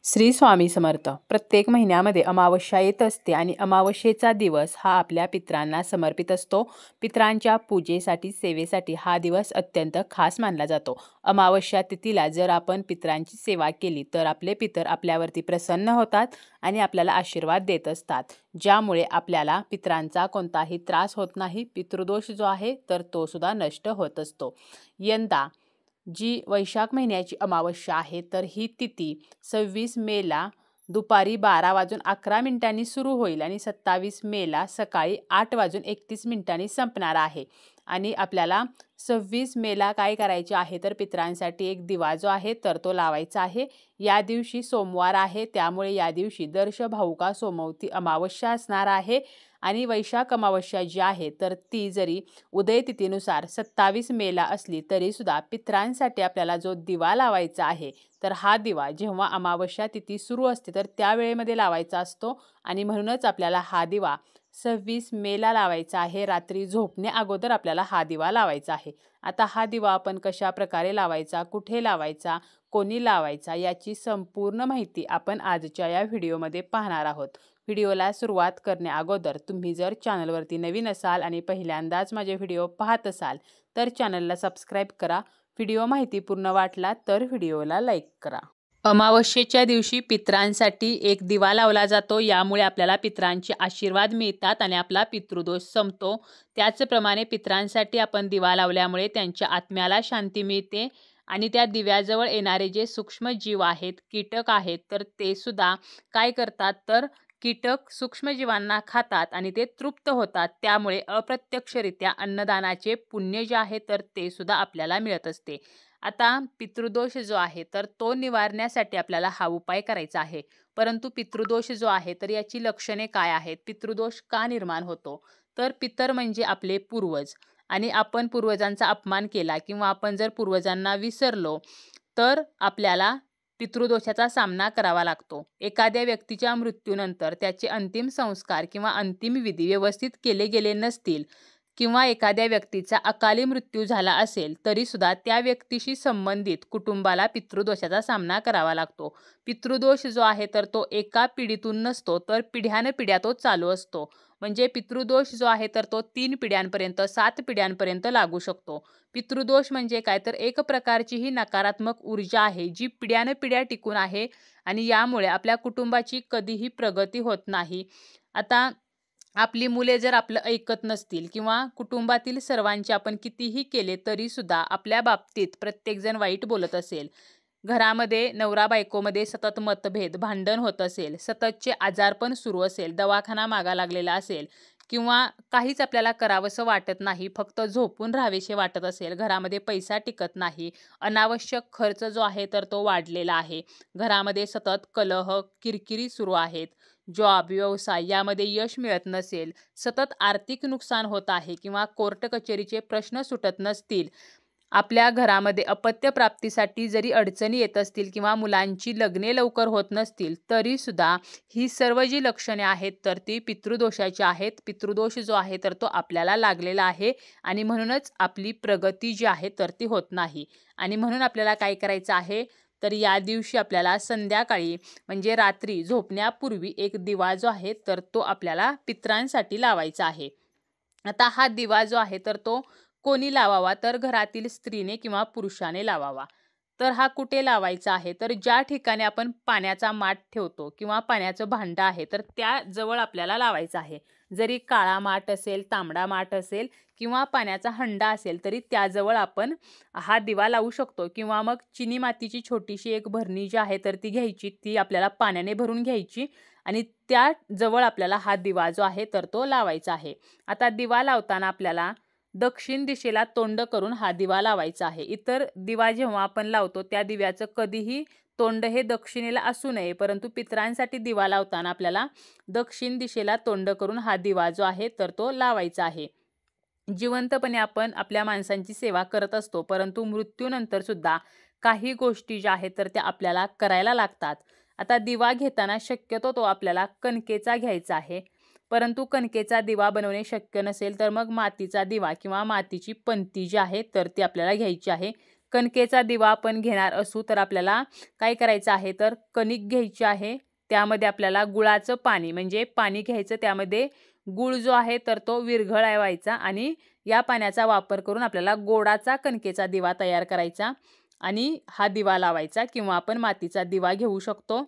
श्री स्वामी समर्थ. प्रत्येक महिन्यामध्ये अमावस्या येत असते आणि अमावस्येचा दिवस हा आपल्या पितरांना समर्पित असतो. पितरांच्या पूजेसाठी, सेवेसाठी हा दिवस अत्यंत खास मानला जातो. अमावस्या तिथीला जर आपण पितरांची सेवा केली तर आपले पितर आपल्यावरती प्रसन्न होतात आणि आपल्याला आशीर्वाद देत असतात, ज्यामुळे आपल्याला पितरांचा कोणताही त्रास होत नाही. पितृदोष जो आहे तर तो सुद्धा नष्ट होत असतो. यंदा जी वैशाख महिन्याची अमावस्या आहे तर ही तिथी 26 मेला दुपारी 12:11 सुरू होईल आणि 27 मेला सकाळी 8:31 संपणार आहे. आणि आपल्याला 26 मेला काय करायचे आहे तर पितरांसाठी एक दिवा जो आहे तर तो लावायचा आहे. या दिवशी सोमवार आहे, त्यामुळे या दिवशी दर्श भाऊका सोमवती अमावस्या असणार आहे. आणि वैशाख अमावस्या जी आहे तर ती जरी उदय तिथीनुसार 27 मेला असली तरी सुद्धा पितरांसाठी आपल्याला जो दिवा लावायचा आहे तर हा दिवा जेव्हा अमावस्या तिथी सुरू असते तर त्या वेळेमध्ये लावायचा असतो. आणि म्हणूनच आपल्याला हा दिवा 26 मेला लावायचा आहे. रात्री झोपण्या अगोदर आपल्याला हा दिवा लावायचा आहे. आता हा दिवा आपण कशा प्रकारे लावायचा, कुठे लावायचा, कोणी लावायचा याची संपूर्ण माहिती आपण आजच्या या व्हिडिओमध्ये पाहणार आहोत. व्हिडिओला सुरुवात करण्या अगोदर तुम्ही जर चॅनलवरती नवीन असाल आणि पहिल्यांदाच माझे व्हिडिओ पाहत असाल तर चॅनलला सबस्क्राईब करा. व्हिडिओ माहितीपूर्ण वाटला तर व्हिडिओला लाईक करा. अमावस्येच्या दिवशी पितरांसाठी एक दिवा लावला जातो. यामुळे आपल्याला पितरांचे आशीर्वाद मिळतात आणि आपला पितृदोष संपतो. त्याचप्रमाणे पितरांसाठी आपण दिवा लावल्यामुळे त्यांच्या आत्म्याला शांती मिळते आणि त्या दिव्याजवळ येणारे जे सूक्ष्म जीव आहेत, कीटक आहेत, तर ते सुद्धा काय करतात तर कीटक सूक्ष्मजीवांना खातात आणि ते तृप्त होतात. त्यामुळे अप्रत्यक्षरित्या अन्नदानाचे पुण्य जे आहे तर ते सुद्धा आपल्याला मिळत असते. आता पितृदोष जो आहे तर तो निवारण्यासाठी आपल्याला हा उपाय करायचा आहे. परंतु पितृदोष जो आहे तर याची लक्षणे काय आहेत, पितृदोष का निर्माण होतो, तर पितर म्हणजे आपले पूर्वज आणि आपण पूर्वजांचा अपमान केला किंवा आपण जर पूर्वजांना विसरलो तर आपल्याला पितृदोषाचा सामना करावा लागतो. एखाद्या व्यक्तीच्या मृत्यूनंतर त्याचे अंतिम संस्कार किंवा अंतिम विधी व्यवस्थित केले गेले नसतील किंवा एखाद्या व्यक्तीचा अकाली मृत्यू झाला असेल तरी सुद्धा त्या व्यक्तीशी संबंधित कुटुंबाला पितृदोषाचा सामना करावा लागतो. पितृदोष जो आहे तर तो एका पिढीतून नसतो तर पिढ्यानपिढ्या तो चालू असतो. म्हणजे पितृदोष जो आहे तर तो 3 पिढ्यांपर्यंत, 7 पिढ्यांपर्यंत लागू शकतो. पितृदोष म्हणजे काय तर एक प्रकारची ही नकारात्मक ऊर्जा आहे जी पिढ्यानपिढ्या टिकून आहे आणि यामुळे आपल्या कुटुंबाची कधीही प्रगती होत नाही. आता आपली मुले जर आपलं ऐकत नसतील किंवा कुटुंबातील सर्वांचे आपण कितीही केले तरी सुद्धा आपल्या बाबतीत प्रत्येकजण वाईट बोलत असेल, घरामध्ये नवरा बायकोमध्ये सतत मतभेद, भांडण होत असेल, सततचे आजारपण सुरू असेल, दवाखाना मागा लागलेला असेल किंवा काहीच आपल्याला करावंसं वाटत नाही, फक्त झोपून राहावेसे वाटत असेल, घरामध्ये पैसा टिकत नाही, अनावश्यक खर्च जो आहे तर तो वाढलेला आहे, घरामध्ये सतत कलह, किरकिरी सुरू आहेत, जॉब, व्यवसाय यामध्ये यश मिळत नसेल, सतत आर्थिक नुकसान होत आहे किंवा कोर्ट कचेरीचे प्रश्न सुटत नसतील, आपल्या घरामध्ये अपत्य प्राप्तीसाठी जरी अडचणी येत असतील किंवा मुलांची लग्ने लवकर होत नसतील तरी सुद्धा ही सर्व जी लक्षणे आहेत तर ती पितृदोषाची आहेत. पितृदोष जो आहे तर तो आपल्याला लागलेला आहे आणि म्हणूनच आपली प्रगती जी आहे तर ती होत नाही. आणि म्हणून आपल्याला काय करायचं आहे तर या दिवशी आपल्याला संध्याकाळी म्हणजे रात्री झोपण्यापूर्वी एक दिवा जो आहे तर तो आपल्याला पितरांसाठी लावायचा आहे. आता हा दिवा जो आहे तर तो कोणी लावावा तर घरातील स्त्रीने किंवा पुरुषाने लावावा. तर हा कुठे लावायचा आहे तर ज्या ठिकाणी आपण पाण्याचा माठ ठेवतो किंवा पाण्याचं भांडं आहे तर त्या जवळ आपल्याला लावायचं आहे. जरी काळा माठ असेल, तांबडा माठ असेल किंवा पाण्याचा हंडा असेल तरी त्याजवळ आपण हा दिवा लावू शकतो. किंवा मग चिनी मातीची छोटीशी एक भरणी जी आहे तर ती घ्यायची, ती आपल्याला पाण्याने भरून घ्यायची आणि त्या जवळ आपल्याला हा दिवा जो आहे तर तो लावायचा आहे. आता दिवा लावताना आपल्याला दक्षिण दिशेला तोंड करून हा दिवा लावायचा आहे. इतर दिवा जेव्हा आपण लावतो त्या दिव्याचं कधीही तोंड हे दक्षिणेला असू नये, परंतु पितरांसाठी दिवा लावताना आपल्याला दक्षिण दिशेला तोंड करून हा दिवा जो आहे तर तो लावायचा आहे. जिवंतपणे आपण आपल्या माणसांची सेवा करत असतो, परंतु मृत्यूनंतर सुद्धा काही गोष्टी ज्या आहेत तर त्या आपल्याला करायला लागतात. आता दिवा घेताना शक्यतो तो आपल्याला कणकेचा घ्यायचा आहे, परंतु कणकेचा दिवा बनवणे शक्य नसेल तर मग मातीचा दिवा किंवा मातीची पंती जी आहे तर ती आपल्याला घ्यायची आहे. कणकेचा दिवा आपण घेणार असू तर आपल्याला काय करायचं आहे, तर कणिक घ्यायची आहे. त्यामध्ये आपल्याला गुळाचं पाणी म्हणजे पाणी घ्यायचं, त्यामध्ये गूळ जो आहे तर तो विरघळवायचा आणि या पाण्याचा वापर करून आपल्याला गोडाचा कणकेचा दिवा तयार करायचा आणि हा दिवा लावायचा किंवा आपण मातीचा दिवा घेऊ शकतो.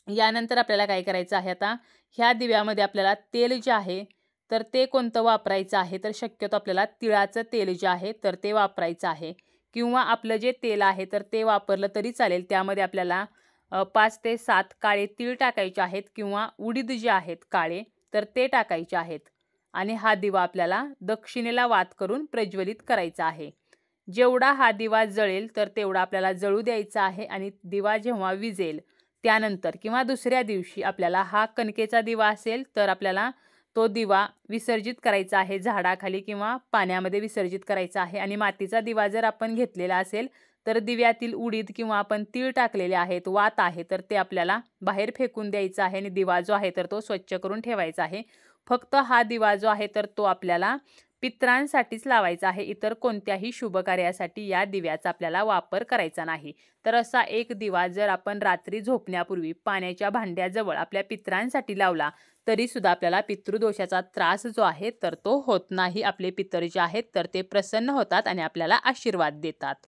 यानंतर आपल्याला काय करायचं आहे, आता ह्या दिव्यामध्ये आपल्याला तेल जे आहे तर ते कोणतं वापरायचं आहे, तर शक्यतो आपल्याला तिळाचं तेल जे आहे तर ते वापरायचं आहे किंवा आपलं जे तेल आहे तर ते वापरलं तरी चालेल. त्यामध्ये आपल्याला 5 ते 7 काळे तीळ टाकायचे आहेत किंवा उडीद जे आहेत काळे तर ते टाकायचे आहेत आणि हा दिवा आपल्याला दक्षिणेला वात करून प्रज्वलित करायचा आहे. जेवढा हा दिवा जळेल तर तेवढा आपल्याला जळू द्यायचा आहे आणि दिवा जेव्हा विझेल त्यानंतर किंवा दुसऱ्या दिवशी आपल्याला हा कणकेचा दिवा असेल तर आपल्याला तो दिवा विसर्जित करायचा आहे, झाडाखाली किंवा पाण्यामध्ये विसर्जित करायचा आहे. आणि मातीचा दिवा जर आपण घेतलेला असेल तर दिव्यातील उडीद किंवा आपण तीळ टाकलेले आहेत, वात आहे तर ते आपल्याला बाहेर फेकून द्यायचं आहे आणि दिवा जो आहे तर तो स्वच्छ करून ठेवायचा आहे. फक्त हा दिवा जो आहे तर तो आपल्याला पितरांसाठीच लावायचा आहे. इतर कोणत्याही शुभ कार्यासाठी या दिव्याचा आपल्याला वापर करायचा नाही. तर असा एक दिवा जर आपण रात्री झोपण्यापूर्वी पाण्याच्या भांड्याजवळ आपल्या पितरांसाठी लावला तरी सुद्धा आपल्याला पितृदोषाचा त्रास जो आहे तर तो होत नाही. आपले पितर जे आहेत तर ते प्रसन्न होतात आणि आपल्याला आशीर्वाद देतात.